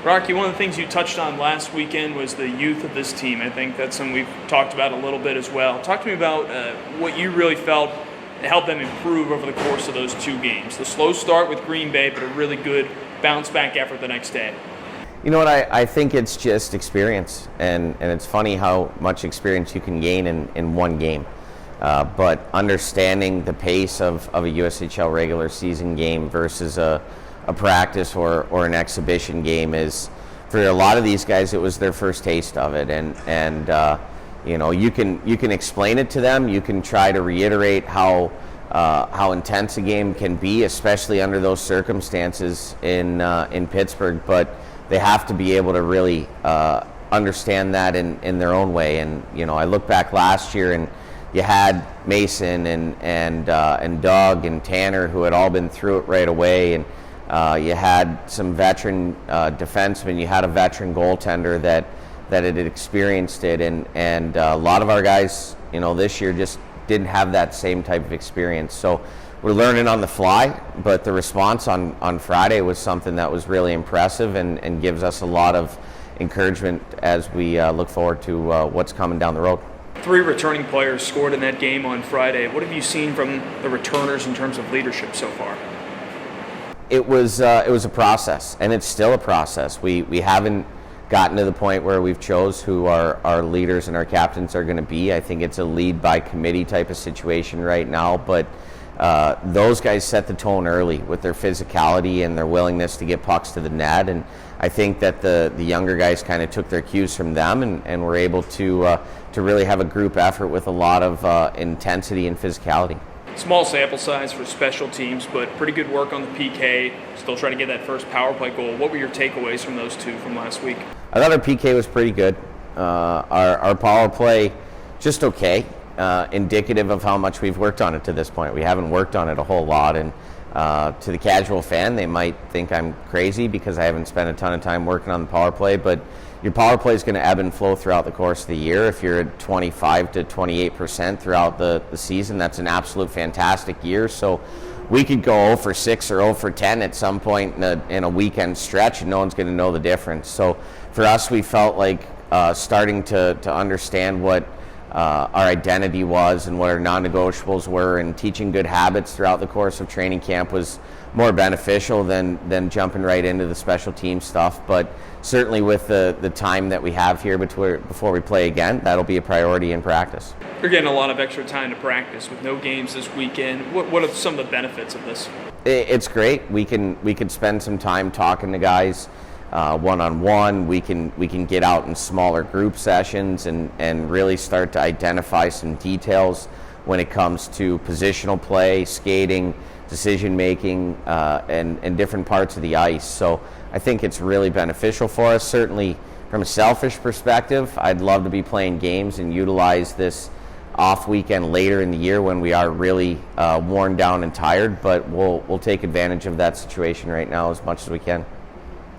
Rocky, one of the things you touched on last weekend was the youth of this team. I think that's something we've talked about a little bit as well. Talk to me about what you really felt helped them improve over the course of those two games. The slow start with Green Bay, but a really good bounce-back effort the next day. You know what, I think it's just experience, and it's funny how much experience you can gain in one game. But understanding the pace of a USHL regular season game versus a practice or an exhibition game is, for a lot of these guys, it was their first taste of it, and you know, you can explain it to them. You can try to reiterate how intense a game can be, especially under those circumstances in Pittsburgh. But they have to be able to really understand that in their own way. And you know, I look back last year, and you had Mason and Doug and Tanner, who had all been through it right away, and you had some veteran defensemen. You had a veteran goaltender that had experienced it, and a lot of our guys, you know, this year just didn't have that same type of experience. So we're learning on the fly, but the response on Friday was something that was really impressive and gives us a lot of encouragement as we look forward to what's coming down the road. 3 returning players scored in that game on Friday. What have you seen from the returners in terms of leadership so far? It was a process, and it's still a process. We haven't gotten to the point where we've chose who our leaders and our captains are going to be. I think it's a lead by committee type of situation right now, but those guys set the tone early with their physicality and their willingness to get pucks to the net, and I think that the younger guys kind of took their cues from them and were able to really have a group effort with a lot of intensity and physicality. Small sample size for special teams, but pretty good work on the PK. Still trying to get that first power play goal. What were your takeaways from those two from last week? I thought our PK was pretty good. Our power play, just okay. Indicative of how much we've worked on it to this point. We haven't worked on it a whole lot, and to the casual fan, they might think I'm crazy because I haven't spent a ton of time working on the power play, but your power play is going to ebb and flow throughout the course of the year. If you're at 25 to 28% throughout the season, that's an absolute fantastic year. So we could go 0 for 6 or 0 for 10 at some point in a weekend stretch, and no one's going to know the difference. So for us, we felt like starting to understand what our identity was and what our non-negotiables were, and teaching good habits throughout the course of training camp was more beneficial than jumping right into the special team stuff. But certainly with the time that we have here before we play again, that'll be a priority in practice. You're getting a lot of extra time to practice with no games this weekend. What are some of the benefits of this? It's great. We can spend some time talking to guys one-on-one. We can get out in smaller group sessions and really start to identify some details when it comes to positional play, skating, decision making, and different parts of the ice. So I think it's really beneficial for us. Certainly from a selfish perspective, I'd love to be playing games and utilize this off weekend later in the year when we are really worn down and tired, but we'll take advantage of that situation right now as much as we can.